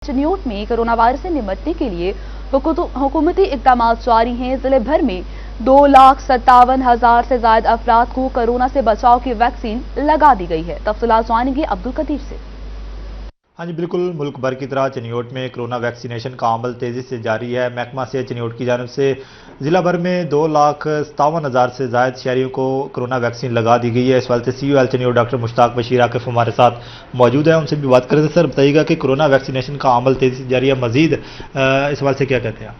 चनियोट में corona virus से निपटने के लिए हुकूमती इक़दाम जारी हैं। जिले भर में 2,57,000 से ज्यादा अफराद को कोरोना से बचाव की वैक्सीन लगा दी गई है। तफसीलात जानेंगे अब्दुल कदीर से। हाँ जी बिल्कुल, मुल्क भर की तरह चनियोट में कोरोना वैक्सीनेशन का अमल तेज़ी से जारी है। महकमा सेहत चनियोट की जानिब से ज़िला भर में 2,57,000 से ज़ायद शहरियों को कोरोना वैक्सीन लगा दी गई है। इस वाले COL चनियोट डॉक्टर मुश्ताक बशीर आकिफ हमारे साथ मौजूद है, उनसे भी बात करें। सर बताइएगा कि कोरोना वैक्सीनेशन का अमल तेज़ी से जारी है, मज़ीद इस वाले से क्या कहते हैं आप?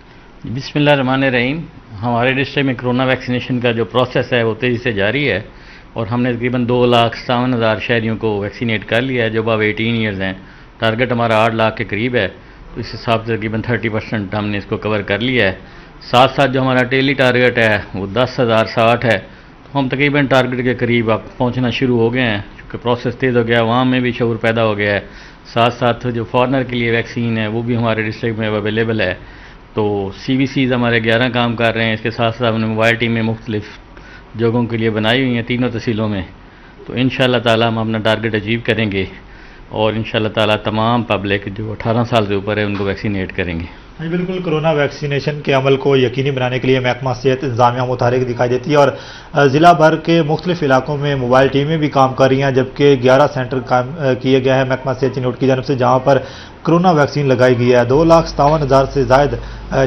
बिस्मिल्लाहिर्रहमानिर्रहीम। हमारे डिस्ट्रिक्ट में कोरोना वैक्सीनेशन का जो प्रोसेस है वो तेज़ी से जारी है और हमने तकरीबन 2,57,000 शहरियों को वैक्सीनेट कर लिया है जो अब 18 ईयर्स हैं। टारगेट हमारा 8 लाख के करीब है, तो इस हिसाब से तकरीबन 30% हमने इसको कवर कर लिया है। साथ साथ जो हमारा डेली टारगेट है वो 10,060 है, तो हम तकरीबन टारगेट के करीब अब पहुंचना शुरू हो गए हैं क्योंकि प्रोसेस तेज़ हो गया, वहाँ में भी शऊर पैदा हो गया है। साथ साथ जो फॉरनर के लिए वैक्सीन है वो भी हमारे डिस्ट्रिक्ट में अवेलेबल है। तो CVCs हमारे 11 काम कर रहे हैं। इसके साथ साथ हमने मोबाइल टीमें मुख्तलिफ जगहों के लिए बनाई हुई हैं तीनों तहसीलों में। तो इंशाअल्लाह ताला हम अपना टारगेट अचीव करेंगे और इंशाअल्लाह ताला तमाम पब्लिक जो 18 साल से ऊपर है उनको वैक्सीनेट करेंगे। हाँ बिल्कुल, कोरोना वैक्सीनेशन के अमल को यकीनी बनाने के लिए महकमा सेहत इंतजामिया मुतहरिक दिखाई देती है और ज़िला भर के मुख्तलिफ इलाकों में मोबाइल टीमें भी काम कर रही हैं, जबकि 11 सेंटर काम किए गए हैं महकमा सेहत चनियोट की जानब से, जहाँ पर कोरोना वैक्सीन लगाई गई है। 2,57,000 से ज़ायद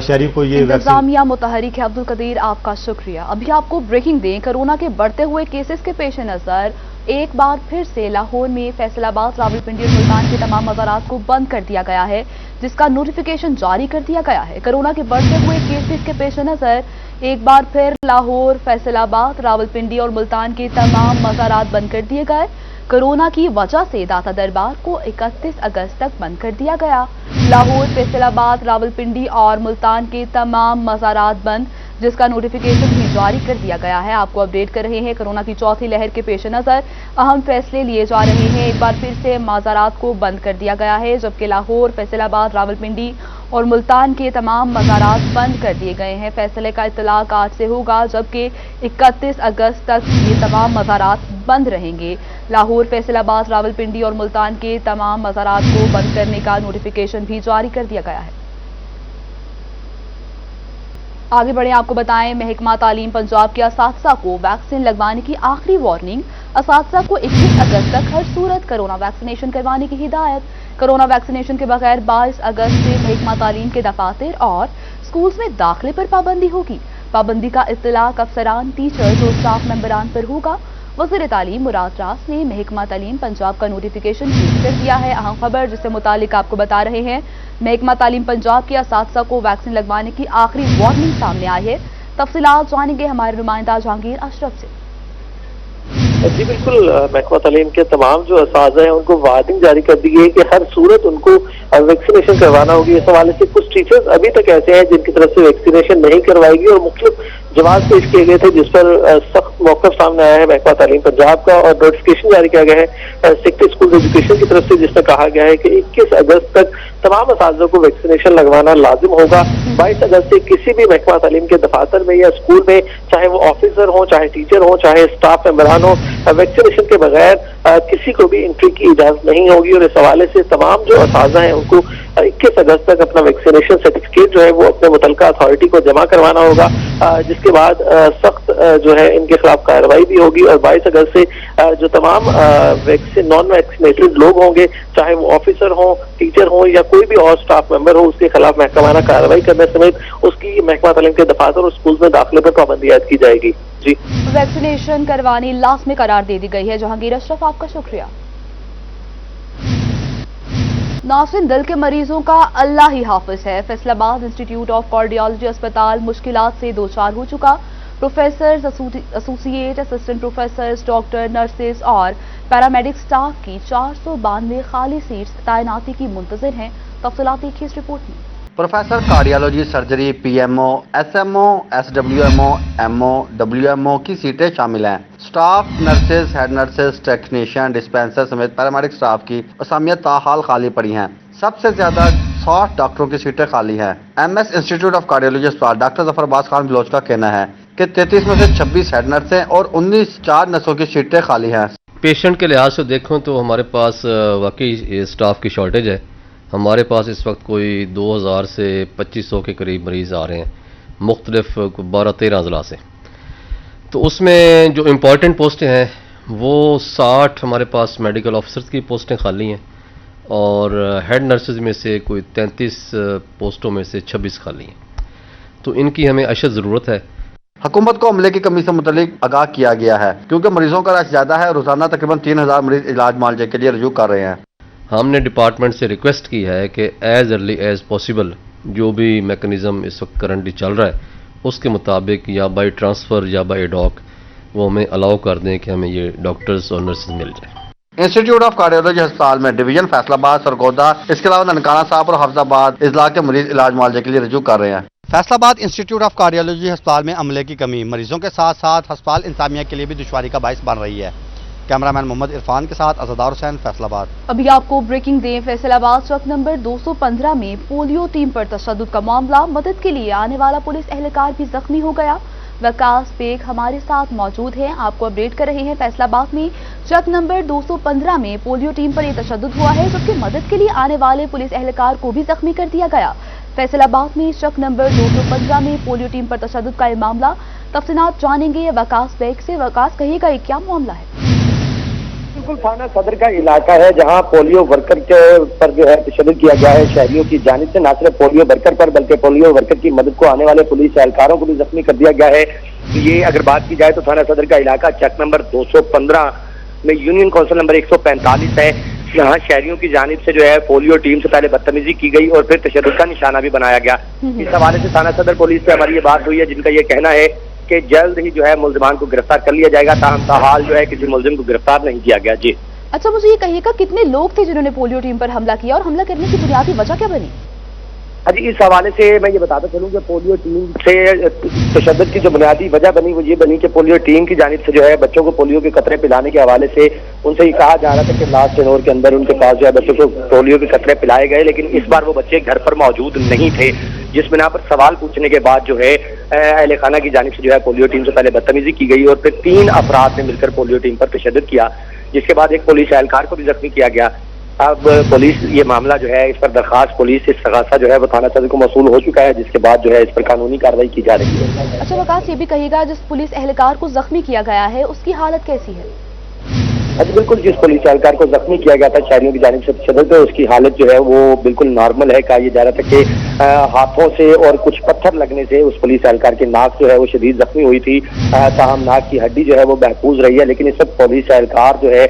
शहरी को ये इंतजामिया मुतहरिक है। अब्दुल कदीर आपका शुक्रिया। अभी आपको ब्रेकिंग दें। कोरोना के बढ़ते हुए केसेस के पेश नज़र एक बार फिर से लाहौर में फैसलाबाद, रावलपिंडी और मुल्तान के तमाम मज़ारात को बंद कर दिया गया है, जिसका नोटिफिकेशन जारी कर दिया गया है। कोरोना के बढ़ते हुए केसेस के पेश नज़र एक बार फिर लाहौर, फैसलाबाद, रावलपिंडी और मुल्तान के तमाम मज़ारात बंद कर दिए गए। कोरोना की वजह से दाता दरबार को 31 अगस्त तक बंद कर दिया गया। लाहौर, फैसलाबाद, रावलपिंडी और मुल्तान के तमाम मज़ारात बंद, जिसका नोटिफिकेशन भी जारी कर दिया गया है। आपको अपडेट कर रहे हैं। कोरोना की चौथी लहर के पेश नज़र अहम फैसले लिए जा रहे हैं। एक बार फिर से मज़ारात को बंद कर दिया गया है, जबकि लाहौर, फैसलाबाद, रावलपिंडी और मुल्तान के तमाम मज़ारात बंद कर दिए गए हैं। फैसले का इत्तलाक आज से होगा, जबकि 31 अगस्त तक ये तमाम मज़ारात बंद रहेंगे। लाहौर, फैसलाबाद, रावलपिंडी और मुल्तान के तमाम मज़ारात को बंद करने का नोटिफिकेशन भी जारी कर दिया गया है। आगे बढ़े, आपको बताएं महकमा तालीम पंजाब के असातिज़ा को वैक्सीन लगवाने की आखिरी वार्निंग। असातिज़ा को 21 अगस्त तक हर सूरत कोरोना वैक्सीनेशन करवाने की हिदायत। कोरोना वैक्सीनेशन के बगैर 22 अगस्त से महकमा तालीम के दफातर और स्कूल्स में दाखिले पर पाबंदी होगी। पाबंदी का इत्तलाक अफसरान, टीचर्स और स्टाफ मेंबरान पर होगा। वज़ीर तालीम मुराद रास ने महकमा तालीम पंजाब का नोटिफिकेशन पेश कर दिया है। अहम खबर जिससे मुतालिक आपको बता रहे हैं, महकमा तालीम पंजाब के असातिज़ा को वैक्सीन लगवाने की आखिरी वार्निंग सामने आई है। तफसीलात जानेंगे हमारे नुमाइंदा जहांगीर अशरफ से। जी बिल्कुल, महकमा तालीम के तमाम जो असातिज़ा हैं उनको वार्निंग जारी कर दी है कि हर सूरत उनको वैक्सीनेशन करवाना होगी। इस हवाले से कुछ टीचर्स अभी तक ऐसे हैं जिनकी तरफ से वैक्सीनेशन नहीं करवाएगी और मुख्तलिफ जवाब पेश किए गए थे, जिस पर सख्त मौक़िफ़ सामने आया है महकमा तालीम पंजाब का और नोटिफिकेशन जारी किया गया है सेक्रेटरी स्कूल एजुकेशन की तरफ से, जिसमें कहा गया है कि 21 अगस्त तक तमाम असातिज़ा को वैक्सीनेशन लगवाना लाजिम होगा। 22 अगस्त से किसी भी महकमा तालीम के दफातर में या स्कूल में, चाहे वो ऑफिसर हो, चाहे टीचर हो, चाहे स्टाफ मेंबरान हो, वैक्सीनेशन के बगैर किसी को भी एंट्री की इजाजत नहीं होगी। और इस हवाले से तमाम जो असातिज़ा हैं उनको 21 अगस्त तक अपना वैक्सीनेशन सर्टिफिकेट जो है वो अपने मुतल्लिका अथॉरिटी को जमा करवाना होगा, जिसके बाद सख्त जो है इनके खिलाफ कार्रवाई भी होगी। और 22 अगस्त से जो तमाम नॉन वैक्सीनेटेड लोग होंगे, चाहे वो ऑफिसर हो, टीचर हो या कोई भी और स्टाफ मेंबर हो, उसके खिलाफ महकमाना कार्रवाई करने समेत उसकी महकमा तालीम के दफातर और स्कूल में दाखिले पर पाबंदी आयद की जाएगी। जी, वैक्सीनेशन करवानी लाज़मी करार दे दी गई है। जहांगीर अशरफ आपका शुक्रिया। नाज़रीन, दिल के मरीजों का अल्लाह ही हाफिज है। फैसलाबाद इंस्टीट्यूट ऑफ कार्डियोलॉजी अस्पताल मुश्किलात से दो चार हो चुका। Professors, associate, assistant professors, doctor, nurses और पैरामेडिक स्टाफ की 492 खाली सीट्स तैनाती की मुंतज़िर हैं। तफसीलात देखिए इस रिपोर्ट में। Professor cardiology surgery, PMO, SMO, SWMO, MO, WMO की सीटें शामिल हैं। Staff, nurses, head nurses, technician, dispenser समेत पैरामेडिक स्टाफ की असामियां ताहाल खाली पड़ी हैं। सबसे ज्यादा 60 डॉक्टरों की सीटें खाली हैं। MS इंस्टीट्यूट ऑफ कार्डियोलॉजी अस्पताल डॉक्टर जफर अब्बास खान बलोच का कहना है कि 33 में से 26 हेड नर्स हैं और 19 4 नर्सों की सीटें खाली हैं। पेशेंट के लिहाज से देखो तो हमारे पास वाकई स्टाफ की शॉर्टेज है। ہمارے پاس اس وقت کوئی 2000 سے 2500 کے قریب مریض آ رہے ہیں مختلف 12-13 اضلاع سے. تو اس میں جو امپورٹنٹ پوسٹیں ہیں وہ 60 ہمارے پاس میڈیکل آفیسرز کی پوسٹیں خالی ہیں اور ہیڈ نرسز میں سے کوئی 33 پوسٹوں میں سے 26 خالی ہیں. تو ان کی ہمیں اشد ضرورت ہے. حکومت کو عملے کی کمی سے متعلق آگاہ کیا گیا ہے کیونکہ مریضوں کا رش زیادہ ہے. روزانہ تقریباً 3000 مریض علاج معالجے کے لیے رجوع کر رہے ہیں. ہم نے ڈپارٹمنٹ سے ریکویسٹ کی ہے کہ ایز ارلی ایز پاسبل جو بھی میکنزم اس وقت کرنٹلی چل رہا ہے اس کے مطابق یا بائی ٹرانسفر یا بائی ڈاک وہ ہمیں الاؤ کر دیں کہ ہمیں یہ ڈاکٹرز اور نرسز مل جائیں. انسٹیٹیوٹ آف کارڈیولوجی ہسپتال میں ڈویژن فیصل آباد سرگودا اس کے علاوہ ننکانہ صاحب اور حافظ آباد اضلاع کے مریض علاج معالجے کے لیے رجوع کر رہے ہیں. فیصل آباد انسٹیٹیوٹ آف کارڈیولوجی ہسپتال میں عملے کی کمی مریضوں کے ساتھ ساتھ ہسپتال انتظامیہ کے لیے بھی دشواری کا باعث بن رہی ہے. کیمرہ مین محمد عرفان کے ساتھ عزادار حسین، فیصل آباد. ابھی آپ کو بریکنگ دیں. فیصل آباد چوک نمبر 215 میں پولیو ٹیم پر تشدد کا معاملہ. مدد کے لیے آنے والا پولیس اہلکار بھی زخمی ہو گیا. وکاس بیگ ہمارے ساتھ موجود ہیں، آپ کو اپڈیٹ کر رہے ہیں. فیصل آباد میں چک نمبر 215 میں پولیو ٹیم پر یہ تشدد ہوا ہے جبکہ مدد کے لیے آنے والے پولیس اہلکار کو بھی زخمی کر دیا گیا. فیصل آباد میں چک نمبر 215 میں پولیو ٹیم پر تشدد کا یہ معاملہ. تفصیلات جانیں گے وکاس بیگ سے. وکاس، کہیے گا یہ کیا معاملہ ہے؟ بالکل تھانہ صدر کا علاقہ ہے جہاں پولیو ورکر کے پر جو ہے تشدد کیا گیا ہے شہریوں کی جانب سے. نہ صرف پولیو ورکر پر بلکہ پولیو ورکر کی مدد کو آنے والے پولیس اہلکاروں کو بھی زخمی کر دیا گیا ہے. یہ اگر بات کی جائے تو تھانہ صدر کا علاقہ چک نمبر 215 میں یونین کونسل نمبر 145 ہے. یہاں شہریوں کی جانب سے جو ہے پولیو ٹیم سے پہلے بدتمیزی کی گئی اور پھر تشدد کا نشانہ بھی بنایا گیا. اس حوالے سے تھانہ صدر پولیس سے ہماری یہ بات ہوئی ہے جن کا یہ کہنا ہے کہ جلد ہی جو ہے ملزمان کو گرفتار کر لیا جائے گا. تاہم تاحال جو ہے کسی ملزم کو گرفتار نہیں کیا گیا. جی اچھا، مجھے یہ کہیے گا کتنے لوگ تھے جنہوں نے پولیو ٹیم پر حملہ کیا اور حملہ کرنے کی بنیادی وجہ کیا بنی؟ جی اس حوالے سے میں یہ بتاتا چلوں کہ پولیو ٹیم سے تشدد کی جو بنیادی وجہ بنی وہ یہ بنی کہ پولیو ٹیم کی جانب سے جو ہے بچوں کو پولیو کے قطرے پلانے کے حوالے سے ان سے یہ کہا جا رہا تھا کہ لاسٹ ٹینور کے اندر ان کے پاس جو ہے بچوں کو پولیو کے قطرے پلائے گئے، لیکن اس بار وہ بچے گھر پر موجود نہیں تھے، جس بنا پر سوال پوچھنے کے بعد جو ہے اہل خانہ کی جانب سے جو ہے پولیو ٹیم سے پہلے بدتمیزی کی گئی اور پھر 3 افراد نے مل کر پولیو ٹیم پر تشدد کیا، جس کے بعد ایک پولیس اہلکار کو بھی زخمی کیا گیا. اب پولیس یہ معاملہ جو ہے اس پر درخواست پولیس استغاثہ جو ہے وہ تھانہ صدر کو موصول ہو چکا ہے، جس کے بعد جو ہے اس پر قانونی کارروائی کی جا رہی ہے. اچھا وکاس، یہ بھی کہیے گا جس پولیس اہلکار کو زخمی کیا گیا ہے اس کی حالت کیسی ہے؟ بالکل، جس پولیس اہلکار کو زخمی کیا گیا تھا شہریوں کی جانب سے تشدد ہے اس کی حالت جو ہے وہ بالکل نارمل ہے. کہا یہ جا رہا تھا کہ ہاتھوں سے اور کچھ پتھر لگنے سے اس پولیس اہلکار کی ناک جو ہے وہ شدید زخمی ہوئی تھی. تاہم ناک کی ہڈی جو ہے وہ محفوظ رہی ہے، لیکن اس وقت پولیس اہلکار جو ہے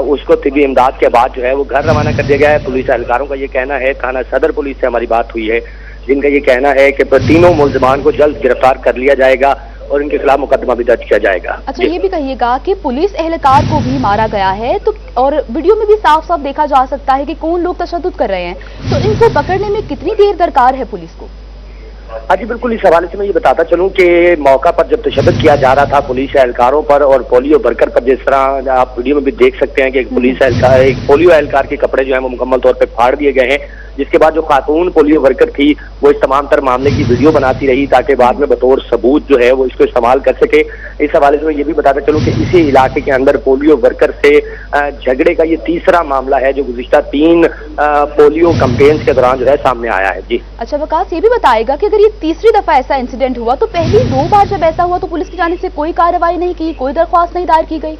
اس کو طبی امداد کے بعد جو ہے وہ گھر روانہ کر دیا گیا ہے. پولیس اہلکاروں کا یہ کہنا ہے، تھانہ صدر پولیس سے ہماری بات ہوئی ہے جن کا یہ کہنا ہے کہ تینوں ملزمان کو جلد گرفتار کر لیا جائے گا اور ان کے خلاف مقدمہ بھی درج کیا جائے گا. اچھا یہ بھی کہیے گا کہ پولیس اہلکار کو بھی مارا گیا ہے تو اور ویڈیو میں بھی صاف صاف دیکھا جا سکتا ہے کہ کون لوگ تشدد کر رہے ہیں، تو ان کو پکڑنے میں کتنی دیر درکار ہے پولیس کو؟ جی بالکل، اس حوالے سے میں یہ بتاتا چلوں کہ موقع پر جب تشدد کیا جا رہا تھا پولیس اہلکاروں پر اور پولیو ورکر پر، جس طرح آپ ویڈیو میں بھی دیکھ سکتے ہیں کہ ایک پولیو اہلکار کے کپڑے جو ہیں وہ مکمل طور پہ پھاڑ دیے گئے ہیں، جس کے بعد جو خاتون پولیو ورکر تھی وہ اس تمام تر معاملے کی ویڈیو بناتی رہی تاکہ بعد میں بطور ثبوت جو ہے وہ اس کو استعمال کر سکے. اس حوالے سے میں یہ بھی بتاتا چلوں کہ اسی علاقے کے اندر پولیو ورکر سے جھگڑے کا یہ تیسرا معاملہ ہے جو گزشتہ 3 پولیو کمپینز کے دوران جو ہے سامنے آیا ہے. جی اچھا وکاس، یہ بھی بتائے گا کہ اگر یہ تیسری دفعہ ایسا انسیڈنٹ ہوا تو پہلی 2 بار جب ایسا ہوا تو پولیس کی جانب سے کوئی کارروائی نہیں کی، کوئی درخواست نہیں دائر کی گئی؟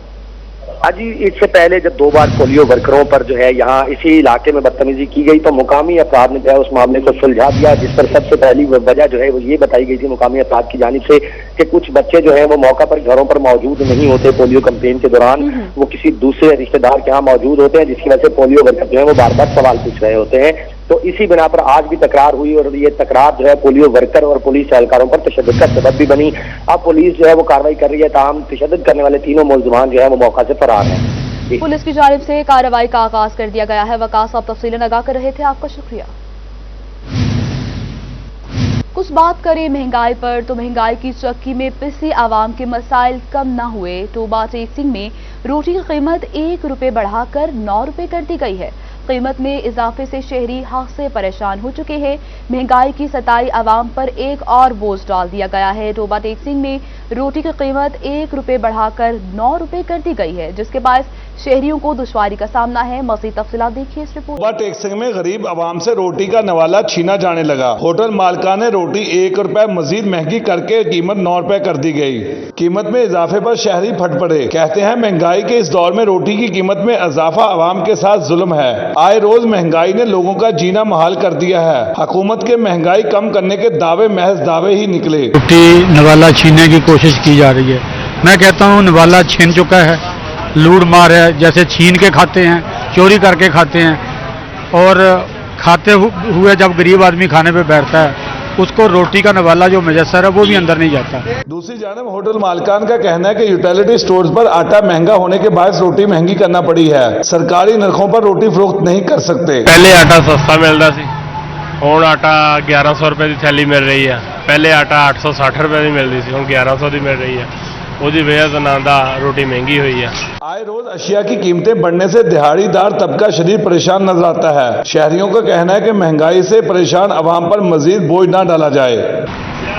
جی اس سے پہلے جب 2 بار پولیو ورکروں پر جو ہے یہاں اسی علاقے میں بدتمیزی کی گئی تو مقامی افراد نے جو ہے اس معاملے کو سلجھا دیا، جس پر سب سے پہلی وجہ جو ہے وہ یہ بتائی گئی تھی مقامی افراد کی جانب سے کہ کچھ بچے جو ہیں وہ موقع پر گھروں پر موجود نہیں ہوتے پولیو کمپین کے دوران، وہ کسی دوسرے رشتہ دار کے ہاں موجود ہوتے ہیں، جس کی وجہ سے پولیو ورکر جو ہے وہ بار بار سوال پوچھ رہے ہوتے ہیں. تو اسی بنا پر آج بھی تکرار ہوئی اور یہ تکرار جو ہے پولیو ورکر اور پولیس اہلکاروں پر تشدد کا سبب بھی بنی. اب پولیس جو ہے وہ کارروائی کر رہی ہے، تاہم تشدد کرنے والے تینوں ملزمان جو ہے وہ موقع سے فرار ہیں. پولیس کی جانب سے کارروائی کا آغاز کر دیا گیا ہے. وکاس آپ تفصیلیں آگاہ کر رہے تھے، آپ کا شکریہ. کچھ بات کریں مہنگائی پر تو مہنگائی کی چکی میں پسی عوام کے مسائل کم نہ ہوئے. ٹوبہ ٹیک سنگھ میں روٹی کی قیمت 1 روپے بڑھا کر 9 روپے کر دی گئی ہے. قیمت میں اضافے سے شہری حق سے پریشان ہو چکے ہیں. مہنگائی کی ستائی عوام پر ایک اور بوجھ ڈال دیا گیا ہے. ٹوبہ ٹیک سنگھ میں روٹی کی قیمت 1 روپے بڑھا کر 9 روپے کر دی گئی ہے، جس کے باعث शहरियों को दुश्वारी का सामना है। मज़ीद तफसीलात देखिए इस रिपोर्ट। टेक्सिंग में गरीब आवाम से रोटी का नवाला छीना जाने लगा। होटल मालिका ने रोटी 1 रुपए मजीद महंगी करके कीमत 9 रुपए कर दी गई। कीमत में इजाफे पर शहरी फट पड़े। कहते हैं महंगाई के इस दौर में रोटी की कीमत में इजाफा आवाम के साथ जुल्म है। आए रोज महंगाई ने लोगों का जीना मुहाल कर दिया है। हुकूमत के महंगाई कम करने के दावे महज दावे ही निकले। रोटी नवाला छीनने की कोशिश की जा रही है। मैं कहता हूँ नवाला छीन चुका है, लूट मार है, जैसे छीन के खाते हैं, चोरी करके खाते हैं, और खाते हुए जब गरीब आदमी खाने पे बैठता है उसको रोटी का नवाला जो मुयस्सर है वो भी अंदर नहीं जाता। दूसरी जानब होटल मालिकान का कहना है कि यूटिलिटी स्टोर्स पर आटा महंगा होने के बायस रोटी महंगी करना पड़ी है। सरकारी नरखों पर रोटी फरोख्त नहीं कर सकते। पहले आटा सस्ता मिलता सी, हुण आटा 1100 रुपए की थैली मिल रही है। पहले आटा 860 रुपए की मिलती सी, हुण 1100 की मिल रही है। उसकी वजह से नांदा रोटी महंगी हुई है। आए रोज अशिया की कीमतें बढ़ने से दिहाड़ीदार तबका शदीद परेशान नजर आता है। शहरियों का कहना है कि महंगाई से परेशान अवाम पर मजीद बोझ न डाला जाए।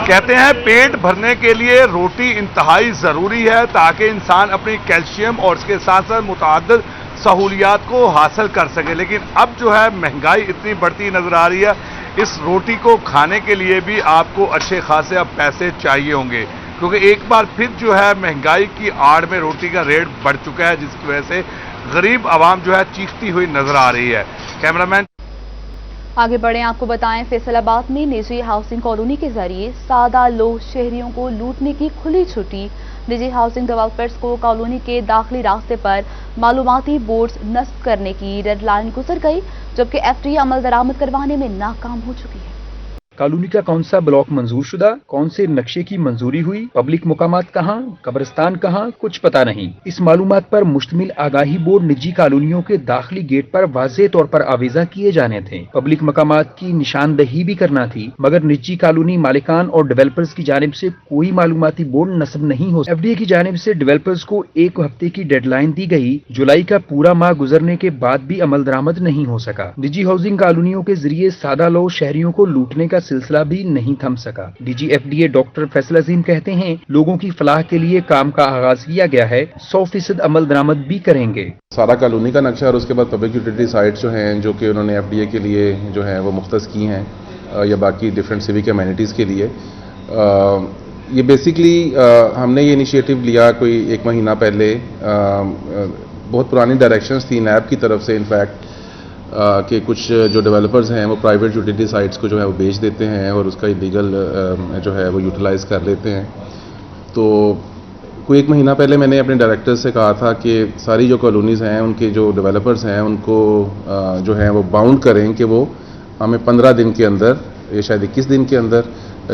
कहते हैं पेट भरने के लिए रोटी इंतहाई जरूरी है ताकि इंसान अपनी कैल्शियम और इसके साथ साथ मुतअद्दिद सहूलियात को हासिल कर सके। लेकिन अब जो है महंगाई इतनी बढ़ती नजर आ रही है, इस रोटी को खाने के लिए भी आपको अच्छे खासे अब पैसे चाहिए होंगे, क्योंकि एक बार फिर जो है महंगाई की आड़ में रोटी का रेट बढ़ चुका है, जिसकी वजह से गरीब आवाम जो है चीखती हुई नजर आ रही है। कैमरामैन आगे बढ़ें, आपको बताएं फैसलाबाद में निजी हाउसिंग कॉलोनी के जरिए सादा लोग शहरियों को लूटने की खुली छुट्टी। निजी हाउसिंग डेवलपर्स को कॉलोनी के दाखिली रास्ते पर मालूमाती बोर्ड्स नस्ब करने की डेडलाइन गुजर गई, जबकि एफडीए अमल दरामद करवाने में नाकाम हो चुकी है। कॉलोनी का कौन सा ब्लॉक मंजूर शुदा, कौन से नक्शे की मंजूरी हुई, पब्लिक मुकामात कहाँ, कब्रिस्तान कहाँ, कुछ पता नहीं। इस मालूमात पर मुश्तमिल आगाही बोर्ड निजी कॉलोनियों के दाखिली गेट पर वाज़ेह तौर पर आवेजा किए जाने थे। पब्लिक मुकामात की निशानदही भी करना थी, मगर निजी कॉलोनी मालिकान और डेवलपर्स की जानिब से कोई मालूमाती बोर्ड नस्ब नहीं हो। एफडीए की जानिब से डेवलपर्स को 1 हफ्ते की डेडलाइन दी गई। जुलाई का पूरा माह गुजरने के बाद भी अमल दरामद नहीं हो सका। निजी हाउसिंग कॉलोनियों के जरिए सादा लोग शहरियों को लूटने का सिलसिला भी नहीं थम सका। डीजी एफडीए डॉक्टर फैसल अजीम कहते हैं, लोगों की फलाह के लिए काम का आगाज किया गया है, 100% अमल दरामद भी करेंगे। सारा कॉलोनी का नक्शा और उसके बाद पब्लिक यूटिलिटी साइट्स जो हैं, जो कि उन्होंने एफडीए के लिए जो है वो मुख्तस की हैं, या बाकी डिफरेंट सिविक एमेनिटीज़ के लिए, ये बेसिकली हमने ये इनिशिएटिव लिया कोई 1 महीना पहले। बहुत पुरानी डायरेक्शंस थी नैब की तरफ से इनफैक्ट, कि कुछ जो डेवलपर्स हैं वो प्राइवेट यूटिलिटी साइट्स को जो है वो बेच देते हैं और उसका इलीगल जो है वो यूटिलाइज़ कर लेते हैं। तो कोई 1 महीना पहले मैंने अपने डायरेक्टर से कहा था कि सारी जो कॉलोनीज़ हैं उनके जो डेवलपर्स हैं उनको जो है वो बाउंड करें कि वो हमें 15 दिन के अंदर या शायद 21 दिन के अंदर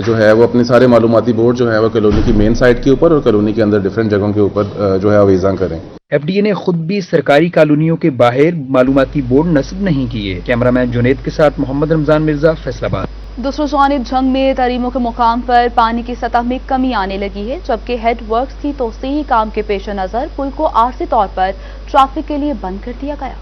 जो है वो अपने सारे मालूमाती बोर्ड जो है वो कॉलोनी की मेन साइट के ऊपर और कॉलोनी के अंदर डिफरेंट जगहों के ऊपर जो है आवेज़ा करें। एफडीए ने खुद भी सरकारी कॉलोनियों के बाहर मालूमाती बोर्ड नस्ब नहीं किए। कैमरामैन जुनेद के साथ मोहम्मद रमजान मिर्जा, फैसलाबाद। दूसरी जानिब झंग में तरीमों के मुकाम पर पानी की सतह में कमी आने लगी है, जबकि हेड वर्क्स की तोसीही काम के पेश नज़र पुल को आरजी तौर पर ट्रैफिक के लिए बंद कर दिया गया।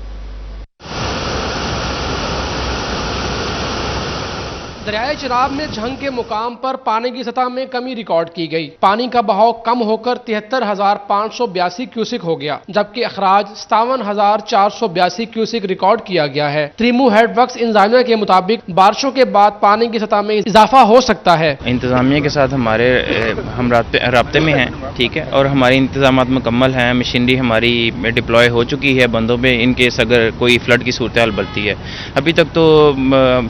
दरियाए चिनाब में झंग के मुकाम पर पानी की सतह में कमी रिकॉर्ड की गई। पानी का बहाव कम होकर 73,582 क्यूसिक हो गया, जबकि अखराज 57,482 क्यूसिक रिकॉर्ड किया गया है। त्रिमू हेड वर्क्स इंतजामिया के मुताबिक बारिशों के बाद पानी की सतह में इजाफा हो सकता है। इंतजामिया के साथ हम राब्ते में हैं, ठीक है, और हमारे इंतजामात मुकम्मल हैं। मशीनरी हमारी डिप्लॉय हो चुकी है बंदों पे, इनकेस अगर कोई फ्लड की सूरत हाल बढ़ती है। अभी तक तो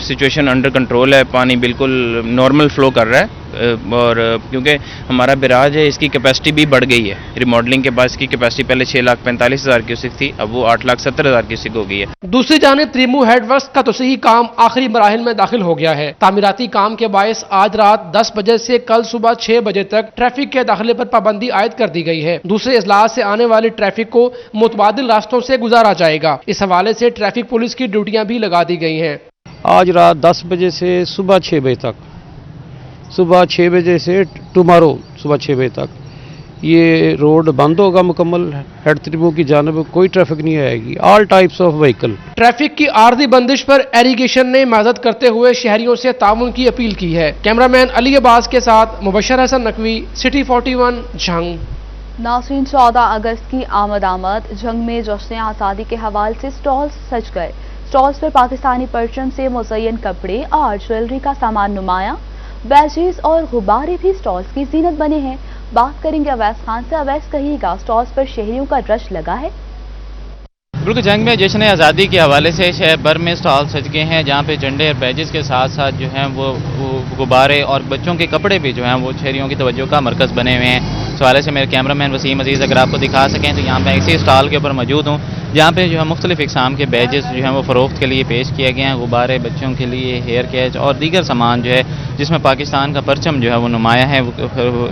सिचुएशन अंडर कंट्रोल है, पानी बिल्कुल नॉर्मल फ्लो कर रहा है, और क्योंकि हमारा बैराज है इसकी कैपेसिटी भी बढ़ गई है। रिमॉडलिंग के बाद इसकी कैपेसिटी पहले 6,45,000 क्यूसिक थी, अब वो 8,70,000 क्यूसिक हो गई है। दूसरी जानिब त्रिमू हेडवर्क्स का तोसीही काम आखिरी मराहिल में दाखिल हो गया है। तामीराती काम के बायस आज रात 10 बजे से कल सुबह 6 बजे तक ट्रैफिक के दाखिले पर पाबंदी आयद कर दी गई है। दूसरे इजलास से आने वाली ट्रैफिक को मुतबादिल रास्तों से गुजारा जाएगा। इस हवाले से ट्रैफिक पुलिस की ड्यूटियां भी लगा दी गई हैं। आज रात 10 बजे से सुबह 6 बजे तक, सुबह 6 बजे से टुमारो सुबह 6 बजे तक ये रोड बंद होगा मुकम्मल। हेड त्रिमू की जानिब कोई ट्रैफिक नहीं आएगी, all types of vehicle. Traffic की आर्जी बंदिश पर एरीगेशन ने मदद करते हुए शहरियों से ताउन की अपील की है। कैमरामैन अली अब्बास के साथ मुबशर हसन नकवी, सिटी 41, झंग। नाज़रीन 14 अगस्त की आमद जंग में जश्न आज़ादी के हवाले से स्टॉल्स सज गए। स्टॉल्स पर पाकिस्तानी परचम से मुज़य्यन कपड़े और ज्वेलरी का सामान नुमाया, बैजेस और गुब्बारे भी स्टॉल्स की जीनत बने हैं। बात करेंगे अवैस खान से। अवैस, कहिएगा स्टॉल्स पर शहरियों का रश लगा है? बिल्कुल, जंग में जश्न आज़ादी के हवाले से शहर भर में स्टॉल सज गए हैं, जहाँ पे झंडे और बैजेस के साथ साथ जो हैं वो गुब्बारे और बच्चों के कपड़े भी जो हैं वो शहरियों की तवज्जो का मरकज़ बने हुए हैं। इस हवाले से मेरे कैमरामैन वसीम अजीज़ अगर आपको दिखा सकें तो यहाँ पे इसी स्टॉल के ऊपर मौजूद हूँ, जहाँ पे जो है मुख्तलिफ इक़साम के बैजेस जो हैं वो फ़रोख्त के लिए पेश किए गए हैं। गुब्बारे बच्चों के लिए, हेयर कैच और दीगर सामान जो है जिसमें पाकिस्तान का परचम जो है वो नुमाया है,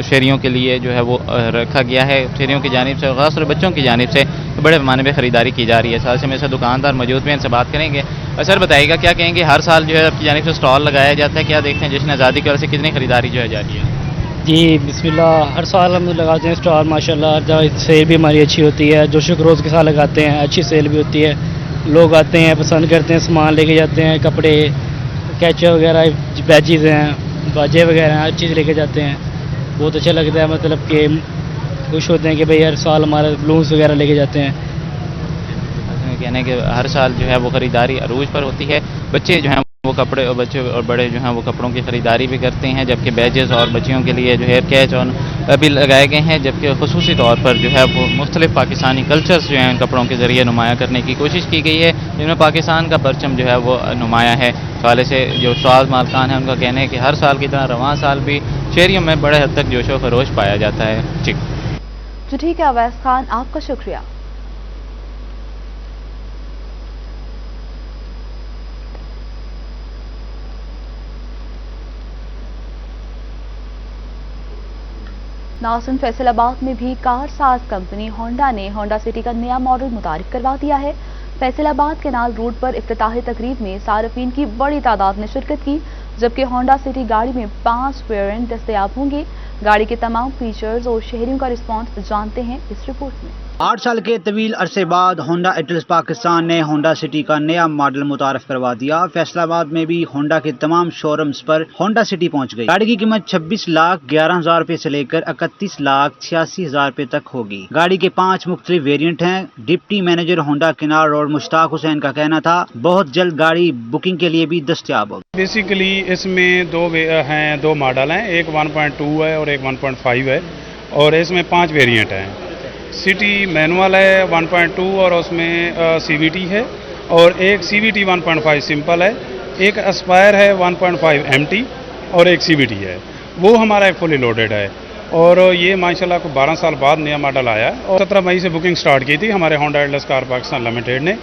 शहरियों के लिए जो है वो रखा गया है। शहरियों की जानिब से, ख़ासतौर पर बच्चों की जानिब से बड़े पैमाने पर ख़रीदारी की जा रही है। साथ से मेरे साथ दुकानदार मौजूद हैं, इनसे बात करेंगे। सर बताइएगा, क्या कहेंगे, हर साल जो है आपकी जानिब से स्टॉल लगाया जाता है, क्या देखते हैं जश्न आज़ादी की वजह से कितनी ख़रीदारी जो है जा रही है? जी बिस्मिल्लाह, हर साल हम लगाते हैं स्टॉल माशाल्लाह। सेल भी हमारी अच्छी होती है, जोश खरोश के साथ लगाते हैं, अच्छी सेल भी होती है। लोग आते हैं, पसंद करते हैं, सामान लेके जाते हैं, कपड़े, कैचअप वगैरह, बैजेस हैं, बाजे वगैरह हर चीज़ लेके जाते हैं। बहुत अच्छा लगता है, मतलब कि खुश होते हैं कि भाई हर साल हमारे बलून्स वगैरह लेके जाते हैं। कहने कि हर साल जो है वो ख़रीदारी अरूज पर होती है। बच्चे जो हैं वो कपड़े, और बच्चे और बड़े जो हैं वो कपड़ों की ख़रीदारी भी करते हैं, जबकि बैजेस और बच्चियों के लिए जो हेयर कैच और भी लगाए गए हैं, जबकि खुसूसी तौर पर जो है वो मुख्तलिफ पाकिस्तानी कल्चर्स जो हैं कपड़ों के ज़रिए नुमाया करने की कोशिश की गई है, जिनमें पाकिस्तान का परचम जो है वो नुमाया है। इस हवाले से जो स्टॉल मालकान हैं उनका कहना है कि हर साल की तरह रवां साल भी शहरियों में बड़े हद तक जोशो खरोश पाया जाता है। ठीक है अवैस खान, आपका शुक्रिया। नाज़रीन, फैसलाबाद में भी कार साज कंपनी होंडा ने होंडा सिटी का नया मॉडल मुतारिफ करवा दिया है। फैसलाबाद केनाल रोड पर इफ्तिताही तकरीब में सार्फिन की बड़ी तादाद ने शिरकत की, जबकि होंडा सिटी गाड़ी में 5 वेरिएंट दस्तयाब होंगे। गाड़ी के तमाम फीचर्स और शहरियों का रिस्पांस जानते हैं इस रिपोर्ट में। 8 साल के तवील अरसे बाद होंडा एटल्स पाकिस्तान ने होंडा सिटी का नया मॉडल मुतारफ करवा दिया। फैसलाबाद में भी होंडा के तमाम शोरूम्स पर होंडा सिटी पहुंच गई। गाड़ी की कीमत 26,11,000 रुपए से लेकर 31,86,000 रुपए तक होगी। गाड़ी के 5 मुख्तलिफ वेरिएंट हैं। डिप्टी मैनेजर होंडा किनार रोड मुश्ताक हुसैन का कहना था, बहुत जल्द गाड़ी बुकिंग के लिए भी दस्तयाब होगी। बेसिकली इसमें दो मॉडल हैं, एक 1.2 है और एक 1.5 है, और इसमें 5 वेरिएंट हैं। सिटी मैनुअल है 1.2 और उसमें CVT है, और एक CVT 1.5 सिंपल है, एक एस्पायर है 1.5 MT और एक CVT है। वो हमारा एक फुली लोडेड है, और ये माशाल्लाह को 12 साल बाद नया मॉडल आया। और 17 मई से बुकिंग स्टार्ट की थी हमारे Honda Atlas car Pakistan limited ने।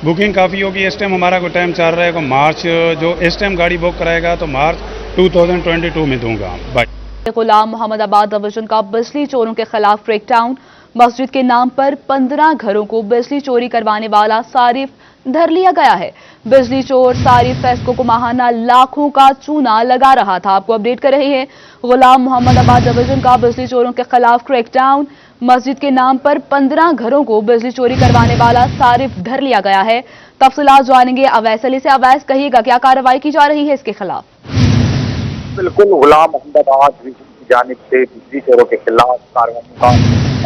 बुकिंग काफ़ी होगी। इस टाइम हमारा कोई टाइम चल रहा है को मार्च, जो इस टाइम गाड़ी बुक कराएगा तो मार्च 2022 में दूंगा। बाय। गुलाम मोहम्मद आबाद डिवीजन का बिजली चोरों के खिलाफ क्रेकडाउन। मस्जिद के नाम पर 15 घरों को बिजली चोरी करवाने वाला सारिफ धर लिया गया है। बिजली चोर सारिफ फैस्को को माहाना लाखों का चूना लगा रहा था। आपको अपडेट कर रहे हैं गुलाम मोहम्मद आबाद डिवीजन का बिजली चोरों के खिलाफ क्रैकडाउन। मस्जिद के नाम पर 15 घरों को बिजली चोरी करवाने वाला सारिफ धर लिया गया है। तफसीलात जानेंगे अवैस अली से। अवैस, कहिएगा क्या कार्रवाई की जा रही है इसके खिलाफ? बिल्कुल, गुलाम मोहम्मद आबाद डिवीजन की जानिब से बिजली चोरों के खिलाफ कार्रवाई का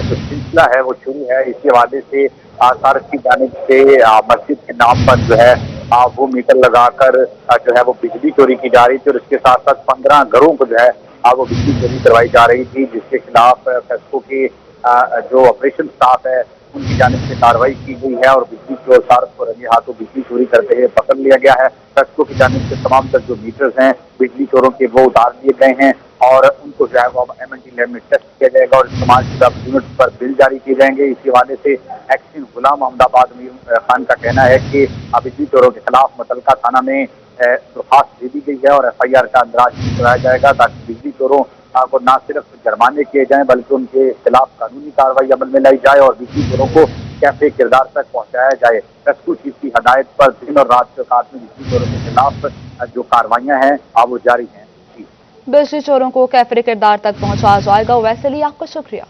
जो सिलसिला है वो शुरू है। इसी हवाले से सार्क की जानिब से मस्जिद के नाम पर जो है वो मीटर लगाकर जो है वो बिजली चोरी की जा रही थी, और इसके साथ साथ 15 घरों को जो है वो बिजली चोरी करवाई जा रही थी, जिसके खिलाफ फेस्को के जो ऑपरेशन स्टाफ है उनकी जानिब से कार्रवाई की गई है, और बिजली चोर सार्क को रंगे हाथों बिजली चोरी करते हुए पकड़ लिया गया है। फेस्को की जानिब से तमाम तक जो मीटर्स हैं बिजली चोरों के वो उतार लिए गए हैं, और उनको जो है वो MNT लैब में टेस्ट किया जाएगा, और इस्तेमाल शुदा यूनिट पर बिल जारी किए जाएंगे। इसी हवाले से एक्शन गुलाम अहमदाबाद खान का कहना है कि बिजली चोरों के खिलाफ मुतलका थाना में दरख्वास्त दे दी गई है, और FIR का अंदराज कराया जाएगा, ताकि बिजली चोरों को न सिर्फ जुर्माने किए जाएं बल्कि उनके खिलाफ कानूनी कार्रवाई अमल में लाई जाए, और बिजली चोरों को कैफे किरदार तक पहुंचाया जाए। फेस्को चीफ की हदायत पर दिन और रात के साथ में बिजली चोरों के खिलाफ जो कार्रवाइयां हैं वो जारी हैं। बिजली चोरों को कैफे किरदार तक पहुंचाया जाएगा। वैसे लिए आपका शुक्रिया।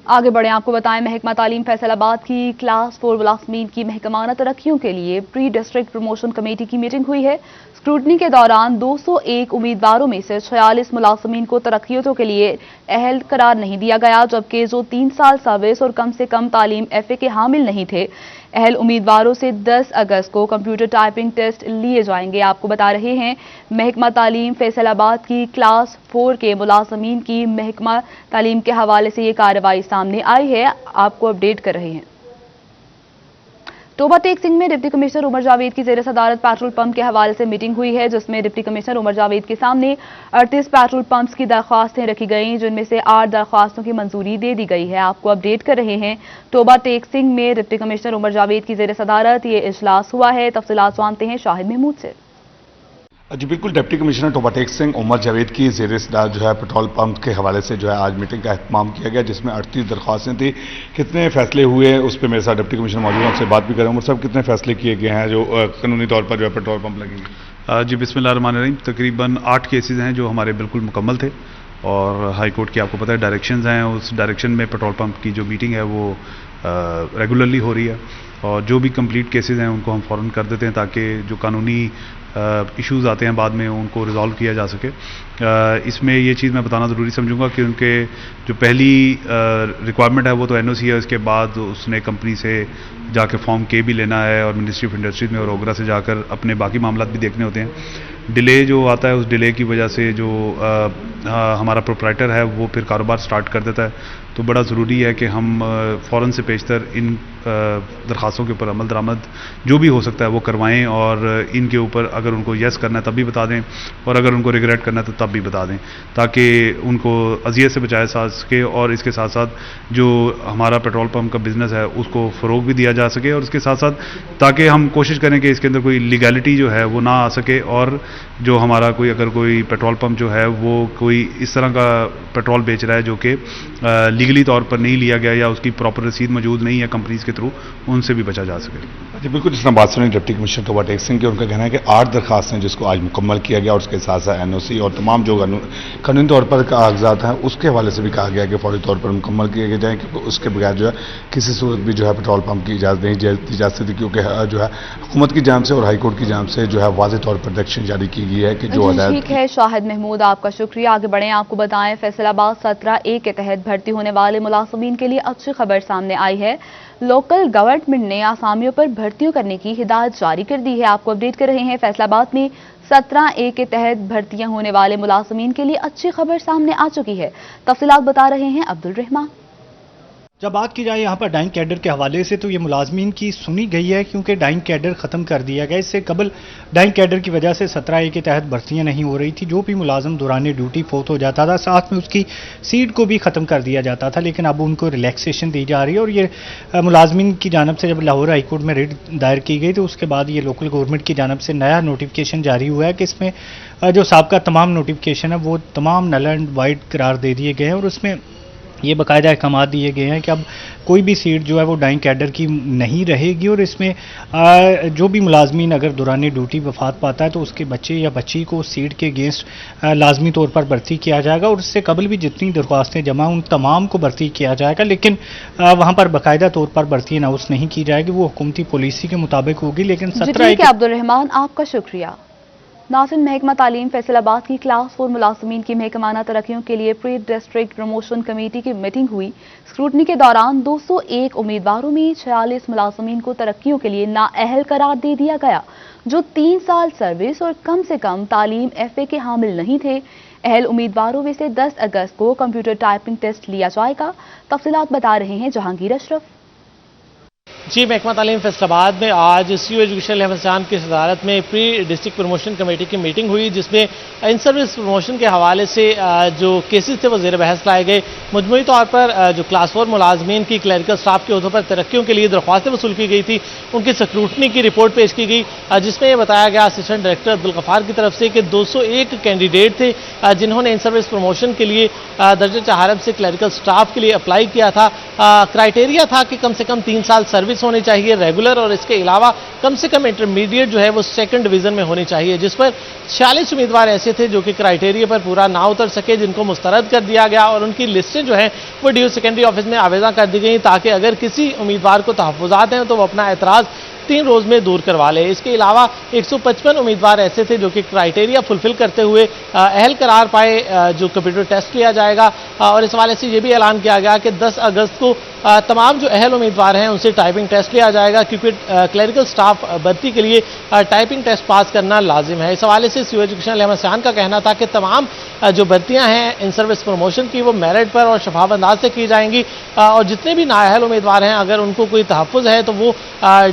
आगे बढ़े, आपको बताएं महकमा तालीम फैसलाबाद की क्लास 4 मुलाजमीन की महकमाना तरक्कियों के लिए प्री डिस्ट्रिक्ट प्रमोशन कमेटी की मीटिंग हुई है। स्क्रूटनी के दौरान 201 उम्मीदवारों में से 46 मुलाजमीन को तरक्कियों के लिए अहल करार नहीं दिया गया, जबकि जो 3 साल सर्विस और कम से कम तालीम FA के हामिल नहीं थे, अहल उम्मीदवारों से 10 अगस्त को कंप्यूटर टाइपिंग टेस्ट लिए जाएंगे। आपको बता रहे हैं महकमा तालीम फैसलाबाद की क्लास 4 के मुलाजमीन की महकमा तालीम के हवाले से ये कार्रवाई सामने आई है, आपको अपडेट कर रहे हैं। टोबा टेक सिंह में डिप्टी कमिश्नर उमर जावेद की ज़ेर सदारत पेट्रोल पंप के हवाले से मीटिंग हुई है, जिसमें डिप्टी कमिश्नर उमर जावेद के सामने 38 पेट्रोल पंप्स की दरख्वास्तें रखी गईं, जिनमें से 8 दरख्वास्तों की मंजूरी दे दी गई है। आपको अपडेट कर रहे हैं टोबा टेक सिंह में डिप्टी कमिश्नर उमर जावेद की ज़ेर सदारत ये इजलास हुआ है। तफसीलात जानते हैं शाहिद महमूद से। जी बिल्कुल, डिप्टी कमिश्नर टोबा टेक सिंह उमर जावेद की ज़ेर सदारत जो है पेट्रोल पंप के हवाले से जो है आज मीटिंग का एहतमाम किया गया, जिसमें 38 दरख्वास्तें थी। कितने फैसले हुए उस पर मेरे साथ डिप्टी कमिश्नर मौजूद हैं, उनसे बात भी करें। उमर साहब, कितने फैसले किए गए हैं जो कानूनी तौर पर जो है पेट्रोल पंप लगेंगे? जी बिस्मिल्लाहिर्रहमानिर्रहीम, तकरीबन 8 केसेस हैं जो हमारे बिल्कुल मुकम्मल थे और हाई कोर्ट की आपको पता है डायरेक्शंस हैं, उस डायरेक्शन में पेट्रोल पंप की जो मीटिंग है वो रेगुलरली हो रही है और जो भी कंप्लीट केसेस हैं उनको हम फ़ौरन कर देते हैं ताकि जो कानूनी इश्यूज़ आते हैं बाद में उनको रिजॉल्व किया जा सके। इसमें ये चीज़ मैं बताना ज़रूरी समझूंगा कि उनके जो पहली रिक्वायरमेंट है वो तो NOC है, उसके बाद उसने कंपनी से जाकर फॉर्म K भी लेना है और मिनिस्ट्री ऑफ इंडस्ट्रीज में और ओगरा से जाकर अपने बाकी मामला भी देखने होते हैं। डिले जो आता है उस डिले की वजह से जो हमारा प्रोप्राइटर है वो फिर कारोबार स्टार्ट कर देता है, तो बड़ा ज़रूरी है कि हम फ़ौरन से पेशतर इन दरख्वास्तों के ऊपर अमल दरामद जो भी हो सकता है वो करवाएं और इनके ऊपर अगर उनको यस करना है तब भी बता दें और अगर उनको रिग्रेट करना है तो तब भी बता दें, ताकि उनको अजियत से बचाया जा सके और इसके साथ साथ जो हमारा पेट्रोल पंप का बिज़नेस है उसको फ़रोग भी दिया जा सके और इसके साथ साथ ताकि हम कोशिश करें कि इसके अंदर कोई लीगैलिटी जो है वो ना आ सके और जो हमारा कोई अगर कोई पेट्रोल पंप जो है वो कोई इस तरह का पेट्रोल बेच रहा है जो कि लीगली तौर पर नहीं लिया गया या उसकी प्रॉपर रसीद मौजूद नहीं है कंपनीज के थ्रू, उनसे भी बचा जा सके। जी बिल्कुल, जिस तरह बात सुनी डिप्टी कमिश्नर टोबा टेक सिंह के, उनका कहना है कि 8 दरखास्तें जिसको आज मुकम्मल किया गया और उसके साथ साथ NOC और तमाम जो कानूनी तौर पर कागजात हैं उसके हवाले से भी कहा गया कि फौरी तौर पर मुकम्मल किए जाएँ, क्योंकि उसके बगैर जो है किसी सूरत भी जो है पेट्रोल पंप की इजाज़त नहीं दी जा सकती, क्योंकि जो है हुकूमत की जानिब से और हाई कोर्ट की जानिब से जो है वाज़ेह तौर पर डायरेक्शन जारी की गई है कि जो ठीक है शाहिद महमूद, आपका शुक्रिया। आगे बढ़ें, आपको बताएं फैसलाबाद 17A के तहत भर्ती होने वाले मुलाजमीन के लिए अच्छी खबर सामने आई है। लोकल गवर्नमेंट ने आसामियों पर भर्तियों करने की हिदायत जारी कर दी है। आपको अपडेट कर रहे हैं फैसलाबाद में 17A के तहत भर्तियां होने वाले मुलाजमीन के लिए अच्छी खबर सामने आ चुकी है। तफसीलात बता रहे हैं अब्दुल रहमान। जब बात की जाए यहाँ पर डाइंग कैडर के हवाले से तो ये मुलाजमीन की सुनी गई है, क्योंकि डाइंग कैडर ख़त्म कर दिया गया। इससे कबल डाइंग कैडर की वजह से 17A के तहत भर्तियाँ नहीं हो रही थी। जो भी मुलाजम दौरान ड्यूटी फोत हो जाता था साथ में उसकी सीट को भी ख़त्म कर दिया जाता था, लेकिन अब उनको रिलैक्सेशन दी जा रही है। और ये मुलाजमीन की जानब से जब लाहौर हाई कोर्ट में रिट दायर की गई तो उसके बाद ये लोकल गवर्नमेंट की जानब से नया नोटिफिकेशन जारी हुआ है कि इसमें जो साबका तमाम नोटिफिकेशन है वो तमाम नल एंड वाइड करार दे दिए गए हैं और उसमें ये बाकायदा अहकाम दिए गए हैं कि अब कोई भी सीट जो है वो डाइंग कैडर की नहीं रहेगी और इसमें जो भी मुलाजमीन अगर दौरान ड्यूटी वफात पाता है तो उसके बच्चे या बच्ची को सीट के अगेंस्ट लाजमी तौर पर भर्ती किया जाएगा और इससे कबल भी जितनी दरख्वास्तें जमा उन तमाम को भर्ती किया जाएगा, लेकिन वहाँ पर बाकायदा तौर पर भर्ती अनाउंस नहीं की जाएगी, वो हुकूमती पॉलिसी के मुताबिक होगी। लेकिन 17 अब्दुल रहमान, आपका शुक्रिया। नाज़रीन, महकमा तालीम फैसलाबाद की क्लास 4 मुलाजमीन की महकमाना तरक्कियों के लिए प्री डिस्ट्रिक्ट प्रमोशन कमेटी की मीटिंग हुई। स्क्रूटनी के दौरान 201 उम्मीदवारों में 46 मुलाजमीन को तरक्कियों के लिए नाअहल करार दे दिया गया, जो 3 साल सर्विस और कम से कम तालीम FA के हामिल नहीं थे। अहल उम्मीदवारों में से 10 अगस्त को कंप्यूटर टाइपिंग टेस्ट लिया जाएगा। तफसीलात बता रहे हैं जहांगीर अशरफ। जी, महकमा तालीम फैसलाबाद में आज CU एजुकेशन अहमद की सदारत में प्री डिस्ट्रिक्ट प्रमोशन कमेटी की मीटिंग हुई, जिसमें इन सर्विस प्रमोशन के हवाले से जो केसेस थे वो ज़ेर बहस लाए गए। मजमूई तौर पर जो क्लास 4 मुलाजमीन की क्लरिकल स्टाफ के अहदों पर तरक्कियों के लिए दरख्वास्तें वसूल की गई थी, उनकी स्क्रूटनी की रिपोर्ट पेश की गई, जिसमें यह बताया गया असिस्टेंट डायरेक्टर अब्दुल गफ्फार की तरफ से कि 201 कैंडिडेट थे जिन्होंने इन सर्विस प्रमोशन के लिए दर्जे चहारम से क्लरिकल स्टाफ के लिए अप्लाई किया था। क्राइटेरिया था कि कम से कम 3 साल सर्विस टिकट्स होनी चाहिए रेगुलर, और इसके अलावा कम से कम इंटरमीडिएट जो है वो सेकंड डिवीजन में होनी चाहिए, जिस पर 46 उम्मीदवार ऐसे थे जो कि क्राइटेरिया पर पूरा ना उतर सके, जिनको मुस्तरद कर दिया गया और उनकी लिस्टें जो है वो ड्यू सेकेंडरी ऑफिस में आवेदन कर दी गई, ताकि अगर किसी उम्मीदवार को तहफ़्फ़ुज़ात हैं तो वो अपना एतराज़ 3 रोज में दूर करवा ले। इसके अलावा 155 उम्मीदवार ऐसे थे जो कि क्राइटेरिया फुलफिल करते हुए अहल करार पाए, जो कंप्यूटर टेस्ट लिया जाएगा, और इस हवाले से ये भी ऐलान किया गया कि 10 अगस्त को तमाम जो अहल उम्मीदवार हैं उनसे टाइपिंग टेस्ट लिया जाएगा, क्योंकि क्लरिकल स्टाफ भर्ती के लिए टाइपिंग टेस्ट पास करना लाजिम है। इस हवाले से सीओ एजुकेशन अहमद शान का कहना था कि तमाम जो भर्तियां हैं इन सर्विस प्रमोशन की वो मेरिट पर और शफाफ अंदाज से की जाएंगी, और जितने भी नाअहल उम्मीदवार हैं अगर उनको कोई तहफ़्फ़ुज़ है तो वो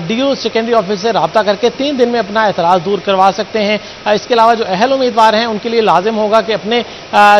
डीओ सेकेंडरी ऑफिस से रब्ता करके 3 दिन में अपना एतराज़ दूर करवा सकते हैं। इसके अलावा जो अहल उम्मीदवार हैं उनके लिए लाजिम होगा कि अपने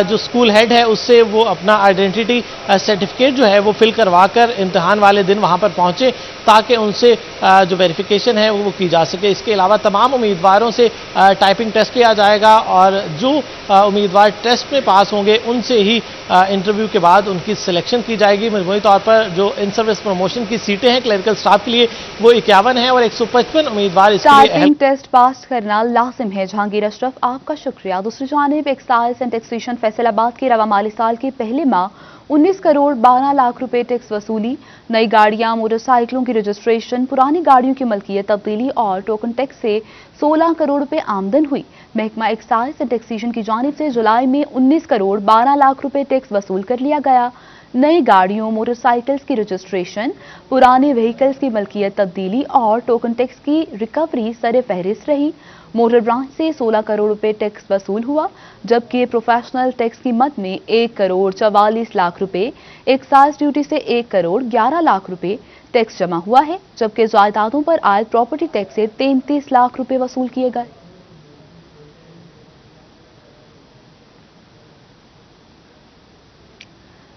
जो स्कूल हेड है उससे वो अपना आइडेंटिटी सर्टिफिकेट जो है वो फिल करवा कर इम्तिहान वाले दिन वहाँ पर पहुँचे, ताकि उनसे जो वेरिफिकेशन है वो की जा सके। इसके अलावा तमाम उम्मीदवारों से टाइपिंग टेस्ट लिया जाएगा, और जो उम्मीदवार टेस्ट में पास होंगे उनसे ही इंटरव्यू के बाद उनकी सिलेक्शन की जाएगी। मजमूई तौर पर जो इन सर्विस प्रमोशन की सीटें हैं क्लरिकल स्टाफ के लिए वो 51 हैं, और 155 उम्मीदवार इसके लिए टाइपिंग टेस्ट पास करना लाजिम है। जहांगीर अशरफ, आपका शुक्रिया। दूसरी जानिब एक्साइज एंड टैक्सेशन फैसलाबाद के रवा माली साल के पहले माह 19 करोड़ 12 लाख रुपए टैक्स वसूली, नई गाड़ियां मोटरसाइकिलों की रजिस्ट्रेशन, पुरानी गाड़ियों की मलकियत तब्दीली और टोकन टैक्स से 16 करोड़ रुपए आमदन हुई। महकमा एक्साइज एंड टैक्सेशन की जानिब से जुलाई में 19 करोड़ 12 लाख रुपए टैक्स वसूल कर लिया गया। नई गाड़ियों मोटरसाइकिल्स की रजिस्ट्रेशन, पुराने व्हीकल्स की मलकियत तब्दीली और टोकन टैक्स की रिकवरी सरे फहरिस्त रही। मोटर ब्रांच से 16 करोड़ रुपए टैक्स वसूल हुआ, जबकि प्रोफेशनल टैक्स की मद में 1 करोड़ 44 लाख रुपए, एक्साइज ड्यूटी से 1 करोड़ 11 लाख रुपए टैक्स जमा हुआ है, जबकि जायदादों पर आयद प्रॉपर्टी टैक्स से 33 लाख रुपए वसूल किए गए।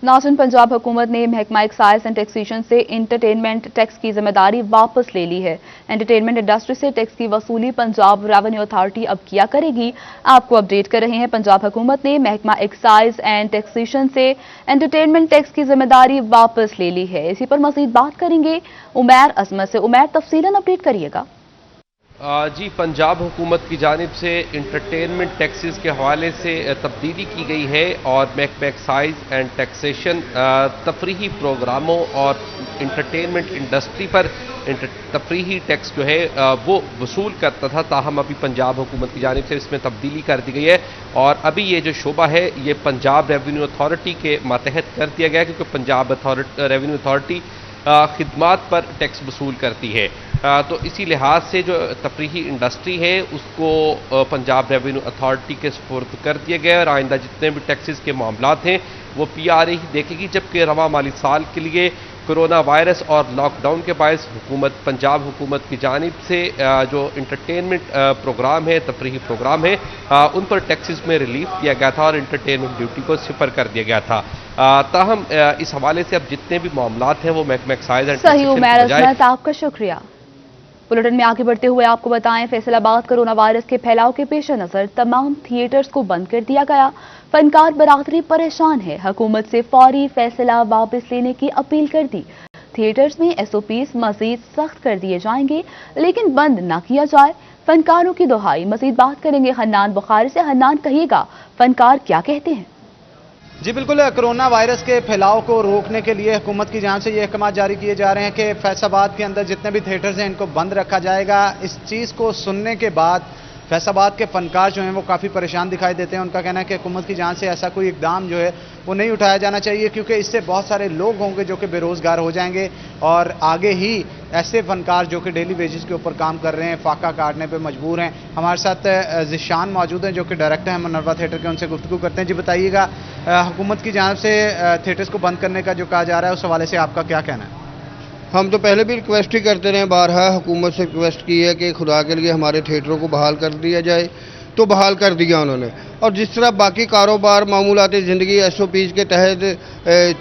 नाज़रीन, पंजाब हुकूमत ने महकमा एक्साइज एंड टैक्सेशन से एंटरटेनमेंट टैक्स की जिम्मेदारी वापस ले ली है। एंटरटेनमेंट इंडस्ट्री से टैक्स की वसूली पंजाब रेवेन्यू अथॉरिटी अब किया करेगी। आपको अपडेट कर रहे हैं, पंजाब हुकूमत ने महकमा एक्साइज एंड टैक्सेशन से एंटरटेनमेंट टैक्स की जिम्मेदारी वापस ले ली है। इसी पर मजीद बात करेंगे उमैर अजमत से। उमैर, तफसीलन अपडेट करिएगा। जी, पंजाब हुकूमत की जानिब से इंटरटेनमेंट टैक्सेस के हवाले से तब्दीली की गई है, और महकमा एक्साइज एंड टैक्सेशन तफरीही प्रोग्रामों और इंटरटेनमेंट इंडस्ट्री पर तफरीही टैक्स जो है वो वसूल करता था। ताहम अभी पंजाब हुकूमत की जानिब से इसमें तब्दीली कर दी गई है, और अभी ये जो शोबा है ये पंजाब रेवेन्यू अथॉरिटी के मातहत कर दिया गया है, क्योंकि पंजाब रेवेन्यू अथॉरिटी खिदमात पर टैक्स वसूल करती है। तो इसी लिहाज से जो तफरीही इंडस्ट्री है उसको पंजाब रेवेन्यू अथॉरिटी के सुपुर्द कर दिया गया, और आइंदा जितने भी टैक्सेस के मामलात हैं वो PRA ही देखेगी। जबकि रवा माली साल के लिए कोरोना वायरस और लॉकडाउन के बायस पंजाब हुकूमत की जानिब से जो इंटरटेनमेंट प्रोग्राम है, तफरीही प्रोग्राम है, उन पर टैक्सेस में रिलीफ दिया गया था और इंटरटेनमेंट ड्यूटी को सिफर कर दिया गया था। ताहम इस हवाले से अब जितने भी मामलात हैं वो महकमा एक्साइज एंड टैक्सेशन। आपका शुक्रिया। बुलेटिन में आगे बढ़ते हुए आपको बताएं, फैसलाबाद कोरोना वायरस के फैलाव के पेश नजर तमाम थिएटर्स को बंद कर दिया गया। फनकार बरादरी परेशान है, हुकूमत से फौरी फैसला वापस लेने की अपील कर दी। थिएटर्स में SOPs मजीद सख्त कर दिए जाएंगे, लेकिन बंद न किया जाए। फनकारों की दुहाई। मजीद बात करेंगे हन्नान बुखारी से। हन्नान, कहिएगा फनकार क्या कहते हैं? जी बिल्कुल, कोरोना वायरस के फैलाव को रोकने के लिए हुकूमत की जानिब से ये अहकाम जारी किए जा रहे हैं कि फैसलाबाद के अंदर जितने भी थिएटर्स हैं इनको बंद रखा जाएगा। इस चीज़ को सुनने के बाद फैसलाबाद के फनकार जो हैं वो काफ़ी परेशान दिखाई देते हैं। उनका कहना है कि हुकूमत की जानिब से ऐसा कोई इकदाम जो है वो नहीं उठाया जाना चाहिए, क्योंकि इससे बहुत सारे लोग होंगे जो कि बेरोज़गार हो जाएंगे, और आगे ही ऐसे फनकार जो कि डेली वेजेस के ऊपर काम कर रहे हैं फाका काटने पे मजबूर हैं। हमारे साथ ज़िशान मौजूद हैं जो कि डायरेक्टर हैं मनरवा थिएटर के, उनसे गुफ्तगू करते हैं। जी बताइएगा, हुकूमत की जानिब से थिएटर्स को बंद करने का जो कहा जा रहा है उस हवाले से आपका क्या कहना है? हम तो पहले भी रिक्वेस्ट ही करते रहे, बारहा हुकूमत से रिक्वेस्ट की है कि खुदा के लिए हमारे थिएटरों को बहाल कर दिया जाए, तो बहाल कर दिया उन्होंने। और जिस तरह बाकी कारोबार मामूलाती ज़िंदगी SOPs के तहत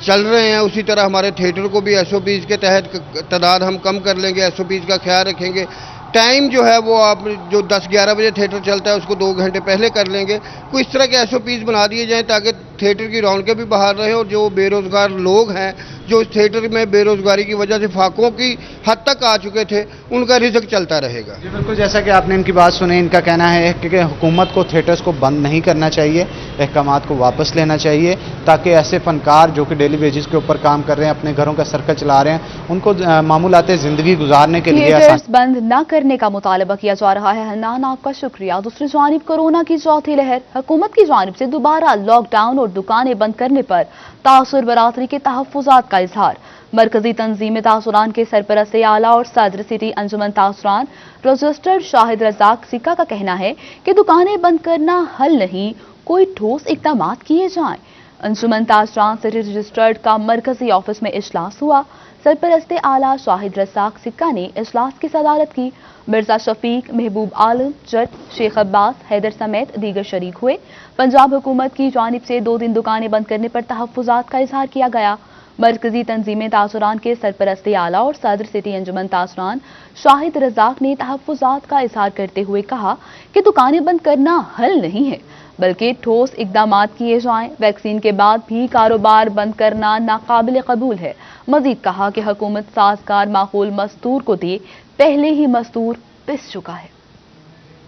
चल रहे हैं, उसी तरह हमारे थिएटर को भी SOPs के तहत तादाद हम कम कर लेंगे, SOPs का ख्याल रखेंगे। टाइम जो है वो आप जो 10-11 बजे थिएटर चलता है उसको 2 घंटे पहले कर लेंगे। कोई इस तरह के SOPs बना दिए जाएँ ताकि थिएटर की रौनकें भी बहाल रहे और जो बेरोजगार लोग हैं जो इस थिएटर में बेरोजगारी की वजह से फाकों की हद तक आ चुके थे उनका रिज़्क चलता रहेगा। जी बिल्कुल, जैसा कि आपने इनकी बात सुनी, इनका कहना है कि हुकूमत को थिएटर्स को बंद नहीं करना चाहिए, अहकामात को वापस लेना चाहिए ताकि ऐसे फनकार जो कि डेली वेजेस के ऊपर काम कर रहे हैं, अपने घरों का सर्कल चला रहे हैं, उनको मामूलाते ज़िंदगी गुजारने के लिए थिएटर्स बंद न करने का मुतालबा किया जा रहा है। हन्नान, आपका शुक्रिया। दूसरी जानिब कोरोना की चौथी लहर, हुकूमत की जानिब से दोबारा लॉकडाउन और दुकानें बंद करने पर तासुर बरादरी के तहफ़्फ़ुज़ात का इजहार। मरकजी तंजीम तासुरान के सरपरस्त आला और सदर सिटी अंजुमन तासुरान रजिस्टर्ड शाहिद रज़ाक सिक्का का कहना है कि दुकानें बंद करना हल नहीं, कोई ठोस इक़दाम किए जाएं। अंजुमन तासुरान सिटी रजिस्टर्ड का मरकजी ऑफिस में इजलास हुआ। सरपरस्त आला शाहिद रज़ाक सिक्का ने इजलास की सदारत की। मिर्जा शफीक, महबूब आलम, जट, शेख अब्बास, हैदर समेत दीगर शरीक हुए। पंजाब हुकूमत की जानिब से 2 दिन दुकानें बंद करने पर तहफ़्फ़ुज़ात का इजहार किया गया। मरकजी तंजीम तासुरान के सरपरस्त आला और सदर सिटी अंजुमन तासुरान शाहिद रज़ाक ने तहफ़्फ़ुज़ात का इजहार करते हुए कहा कि दुकानें बंद करना हल नहीं है, बल्कि ठोस इक़दाम किए जाएं। वैक्सीन के बाद भी कारोबार बंद करना नाकाबिल कबूल है। मजीद कहा कि हुकूमत साजगार माहौल मस्तूर को दे, पहले ही मस्तूर पिस चुका है।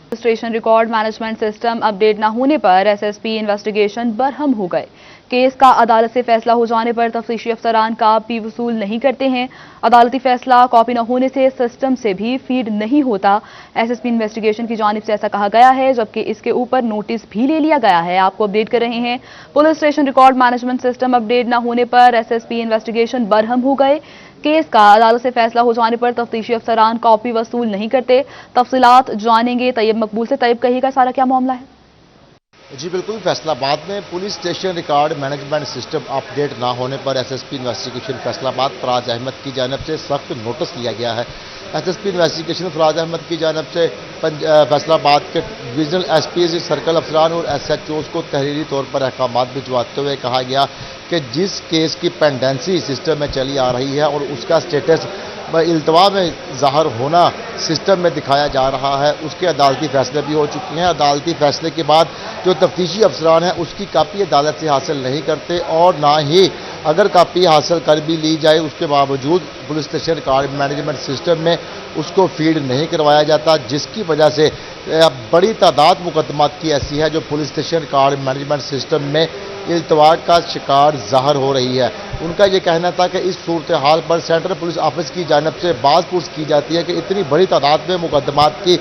Registration record management system update न होने पर एसएसपी इन्वेस्टिगेशन बरहम हो गए। केस का अदालत से फैसला हो जाने पर तफ्तीशी अफसरान कॉपी वसूल नहीं करते हैं। अदालती फैसला कॉपी न होने से सिस्टम से भी फीड नहीं होता। एसएसपी इन्वेस्टिगेशन की जानिब से ऐसा कहा गया है, जबकि इसके ऊपर नोटिस भी ले लिया गया है। आपको अपडेट कर रहे हैं। Police station record management system update न होने पर एसएसपी इन्वेस्टिगेशन बरहम हो गए। केस का अदालत से फैसला हो जाने पर तफ्तीशी अफसरान कॉपी वसूल नहीं करते। तफसीलात जानेंगे तैयब मकबूल से। तैयब, कहिएगा सारा क्या मामला है? जी बिल्कुल, फैसलाबाद में police station record management system update ना होने पर एसएसपी इन्वेस्टिगेशन फैसलाबाद फराज अहमद की जानिब से सख्त नोटिस लिया गया है। एसएसपी इन्वेस्टिगेशन फराज अहमद की जानिब से फैसलाबाद के डिवीजनल एसपी, सर्कल अफसरान और एसएचओज़ को तहरीरी तौर पर अहकाम भिजवाते हुए कहा गया कि जिस केस की पेंडेंसी सिस्टम में चली आ रही है और उसका स्टेटस इल्तवा में ज़ाहिर होना सिस्टम में दिखाया जा रहा है, उसके अदालती फैसले भी हो चुके हैं। अदालती फैसले के बाद जो तफ्तीशी अफसरान हैं उसकी कापी अदालत से हासिल नहीं करते और ना ही अगर कापी हासिल कर भी ली जाए उसके बावजूद police station record management system में उसको फीड नहीं करवाया जाता, जिसकी वजह से बड़ी तादाद मुकदमात की ऐसी है जो police station record management system में इल्तवा का शिकार ज़ाहिर हो रही है। उनका ये कहना था कि इस सूरत हाल पर सेंट्रल पुलिस ऑफिस की जानिब से बात पूछ की जाती है कि इतनी बड़ी तादाद में मुकदमात की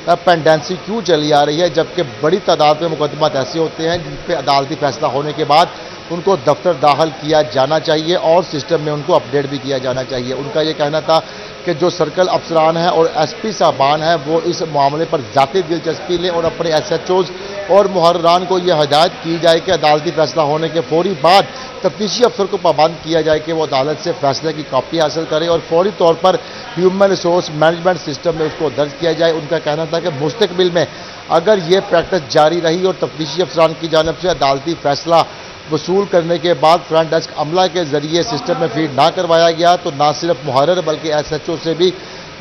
पेंडेंसी क्यों चली आ रही है, जबकि बड़ी तादाद में मुकदमात ऐसे होते हैं जिन पर अदालती फैसला होने के बाद उनको दफ्तर दाखिल किया जाना चाहिए और सिस्टम में उनको अपडेट भी किया जाना चाहिए। उनका ये कहना था कि जो सर्कल अफसरान हैं और एसपी साहबान हैं वो इस मामले पर ज़ाती दिलचस्पी लें और अपने एसएचओज़ और मुहर्रान को यह हिदायत की जाए कि अदालती फैसला होने के फौरी बाद तफ्तीशी अफसर को पाबंद किया जाए कि वो अदालत से फैसले की कॉपी हासिल करे और फौरी तौर पर ह्यूमन रिसोर्स मैनेजमेंट सिस्टम में उसको दर्ज किया जाए। उनका कहना था कि मुस्तकबिल में अगर ये प्रैक्टिस जारी रही और तफ्तीशी अफसरान की जानिब से अदालती फैसला वसूल करने के बाद फ्रंट डेस्क अमला के जरिए सिस्टम में फीड ना करवाया गया तो ना सिर्फ मुहर्रर बल्कि एसएचओ से भी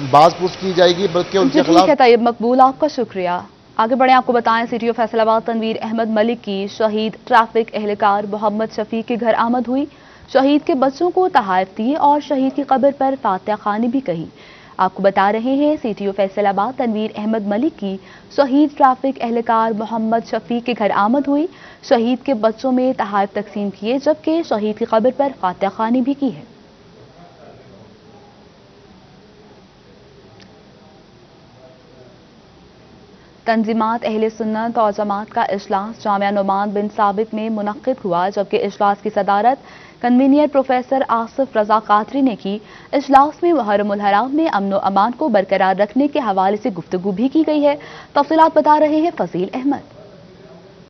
बात पूछ की जाएगी, बल्कि उनके खिलाफ। ठीक है तैयब मकबूल, आपका शुक्रिया। आगे बढ़े, आपको बताएं सिटी ऑफ फैसलाबाद तनवीर अहमद मलिक की शहीद ट्रैफिक एहलकार मोहम्मद शफीक के घर आमद हुई। शहीद के बच्चों को तहाइफ दिए और शहीद की कब्र पर फातिहा खानी भी कही। आपको बता रहे हैं सिटी ऑफ फैसलाबाद तनवीर अहमद मलिक की शहीद ट्रैफिक एहलकार मोहम्मद शफीक के घर आमद हुई। शहीद के बच्चों में तहाइफ तकसीम किए, जबकि शहीद की कब्र पर फातिहा खानी भी की है। तंजीमात अहले सुन्नत और जमात का इजलास जामिया नुमान बिन साबित में मुनक्किद हुआ, जबकि इजलास की सदारत कन्वीनियर प्रोफेसर आसिफ रजा कादरी ने की। इजलास में मुहर्रमुल हराम में अमन व अमान को बरकरार रखने के हवाले से गुफ्तगू भी की गई है। तफसीलात बता रहे हैं फजील अहमद।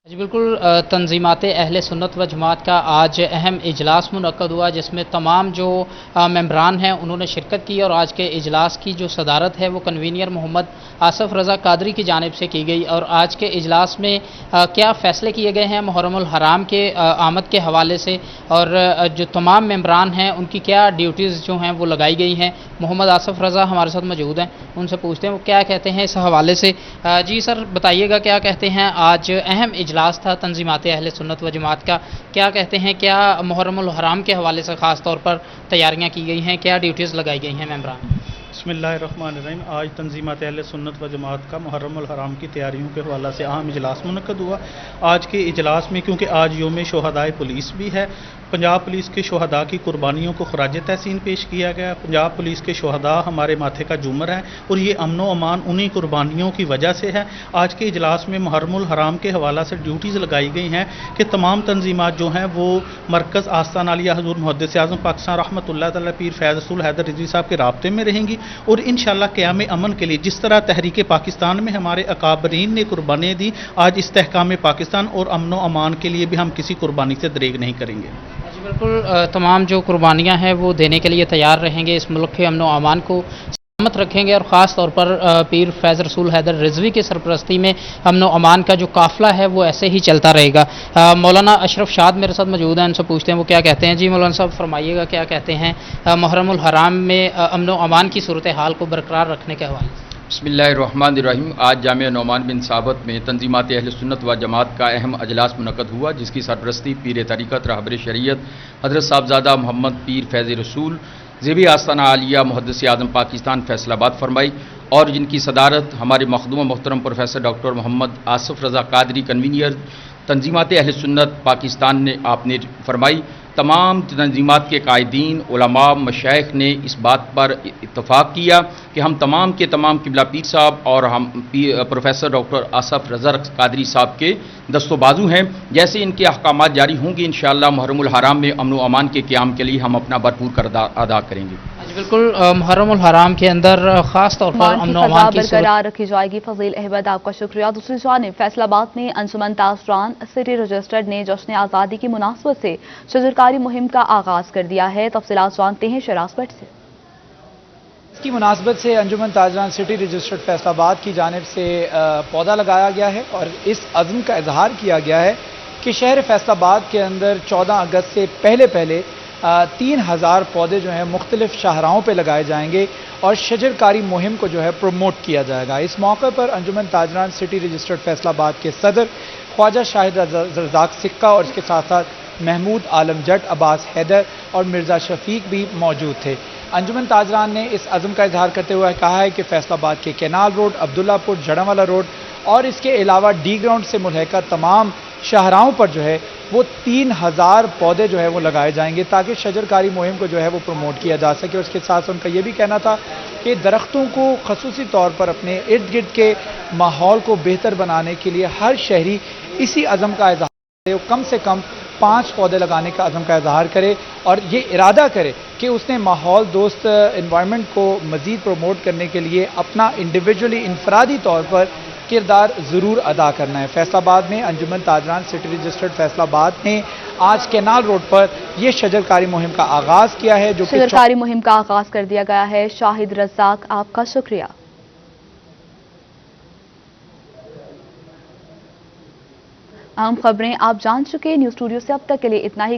जी बिल्कुल, तंजीमात अहले सुन्नत व जमात का आज अहम इजलास मुनक्कद हुआ, जिसमें तमाम जो मेंबरान हैं उन्होंने शिरकत की और आज के इजलास की जो सदारत है वो कन्वीनियर मोहम्मद आसिफ रज़ा कादरी की जानिब से की गई। और आज के इजलास में क्या फ़ैसले किए गए हैं मुहर्रमुल हराम के आमद के हवाले से और जो तमाम मेंबरान हैं उनकी क्या ड्यूटीज़ जो हैं वो लगाई गई हैं। मोहम्मद आसिफ रज़ा हमारे साथ मौजूद हैं, उनसे पूछते हैं वो क्या कहते हैं इस हवाले से। जी सर, बताइएगा क्या कहते हैं आज अहम इजलास इजलास था तंजीमात अहले सुन्नत व जमात का। क्या कहते हैं, क्या मुहर्रमुल हराम के हवाले से ख़ास तौर पर तैयारियाँ की गई हैं, क्या ड्यूटीज़ लगाई गई हैं मेंबरान? बिस्मिल्लाहिर्रहमानिर्रहीम। आज तंजीमात अहले सुन्नत व जमात का मुहर्रमुल हराम की तैयारियों के हवाले से अहम इजलास मुनक्कद हुआ। आज के इजलास में क्योंकि आज यौम शोहदाए पुलिस भी है, पंजाब पुलिस के शोहदा की कुर्बानियों को खराज तहसीन पेश किया गया। पंजाब पुलिस के शोहदा हमारे माथे का झूमर है और ये अमन व अमान उन्हीं कुर्बानियों की वजह से है। आज के इजलास में मुहर्रमुल हराम के हवाला से ड्यूटीज़ लगाई गई हैं कि तमाम तंजीमात जो हैं वो मरकज़ आस्तान आलिया हज़ूर मुहद्दिस आज़म पाकिस्तान रहमतुल्लाह तआला पीर फैज़ रसूल हैदर रिज़वी साहब के राब्ते में रहेंगी और इंशाअल्लाह क़याम अमन के लिए जिस तरह तहरीक पाकिस्तान में हमारे अकाबरीन ने कुर्बानियाँ दी, आज इस्तेहकाम पाकिस्तान और अमन व अमान के लिए भी हम किसी कुर्बानी से दरेग नहीं करेंगे। बिल्कुल, तमाम जो कुर्बानियाँ हैं वो देने के लिए तैयार रहेंगे, इस मुल्क के अमन व अमान को सलामत रखेंगे और ख़ास तौर पर पीर फैज़ रसूल हैदर रिज़वी की सरपरस्ती में अमन व अमान का जो काफ़िला है वो ऐसे ही चलता रहेगा। मौलाना अशरफ शाद मेरे साथ मौजूद हैं, उनसे पूछते हैं वो क्या कहते हैं। जी मौलाना साहब फरमाइएगा, क्या कहते हैं मुहर्रमुल हराम में अमन व अमान की सूरत हाल को बरकरार रखने के हवाले से? बिस्मिल्लाहिर्रहमानिर्रहीम। आज जामिया नौमान बिन साबत में तंजीमात अहले सुन्नत व जमात का अहम अजलास मुनक़द हुआ, जिसकी सरपरस्ती पीर तरीक़त रहबर शरीयत हज़रत साहबज़ादा मोहम्मद पीर फैज़ रसूल ज़ेबी आस्ताना आलिया मुहद्दिस आज़म पाकिस्तान फैसलाबाद फरमाई और जिनकी सदारत हमारे मखदूम मोहतरम प्रोफेसर डॉक्टर मोहम्मद आसिफ रज़ा कादरी कन्वीनियर तंजीमात अहले सुन्नत पाकिस्तान ने आपने फरमाई। तमाम तंजीमात के कायदीन उलमा मशाइख ने इस बात पर इत्तफ़ाक़ किया कि हम तमाम के तमाम किबला पीर साहब और हम प्रोफेसर डॉक्टर आसिफ रज़ा कादरी साहब के दस्तोबाजू हैं। जैसे इनके अहकामात जारी होंगे इंशाअल्लाह मुहर्रमुल हराम में अमन व अमान के क़याम के लिए हम अपना भरपूर किरदार अदा करेंगे। बिल्कुल, मुहर्रमुल हराम के अंदर ख़ास तौर पर अमन व अमान की बरकरार रखी जाएगी। फजील अहमद, आपका शुक्रिया। दूसरी जानिब फैसलाबाद में अंजुमन ताजरान सिटी रजिस्टर्ड ने जश्न आज़ादी की मुनासबत से शजरकारी मुहिम का आगाज़ कर दिया है। तफसीलात जानते हैं शराज भट्ट से। इसकी मुनासबत से अंजुमन ताजरान सिटी रजिस्टर्ड फैसलाबाद की जानिब से पौधा लगाया गया है और इस अज़्म का इजहार किया गया है कि शहर फैसलाबाद के अंदर 14 अगस्त से पहले 3000 पौधे जो हैं मुख्तलिफ शाहराहों पे लगाए जाएंगे और शजरकारी मुहिम को जो है प्रमोट किया जाएगा। इस मौके पर अंजुमन ताजरान सिटी रजिस्टर्ड फैसलाबाद के सदर ख्वाजा शाहिद रज़ाक सिक्का और इसके साथ साथ महमूद आलम जट, अब्बास हैदर और मिर्ज़ा शफीक भी मौजूद थे। अंजुमन ताजरान ने इस अज़्म का इजहार करते हुए कहा है कि फैसलाबाद के canal road, Abdullapur, Jaranwala road और इसके अलावा डी ग्राउंड से मुल्हिका तमाम शाहराहों पर जो है वो 3000 पौधे जो है वो लगाए जाएंगे ताकि शजरकारी मुहिम को जो है वो प्रमोट किया जा सके। उसके साथ उनका ये भी कहना था कि दरख्तों को खसूसी तौर पर अपने इर्द गिर्द के माहौल को बेहतर बनाने के लिए हर शहरी इसी अज़म का इजहार करे, कम से कम 5 पौधे लगाने का अज़म का इजहार करे और ये इरादा करे कि उसने माहौल दोस्त इन्वायरमेंट को मज़ीद प्रमोट करने के लिए अपना इंडिविजुअली इनफरादी तौर पर किरदार ज़रूर अदा करना है। फैसलाबाद में अंजुमन ताजरान सिटी रजिस्टर्ड फैसलाबाद ने आज कैनाल रोड पर यह शजरकारी मुहिम का आगाज़ किया है, जो शजरकारी मुहिम का आगाज़ कर दिया गया है। शाहिद रज़ाक, आपका शुक्रिया। अहम खबरें आप जान चुके। न्यूज़ स्टूडियो से अब तक के लिए इतना ही।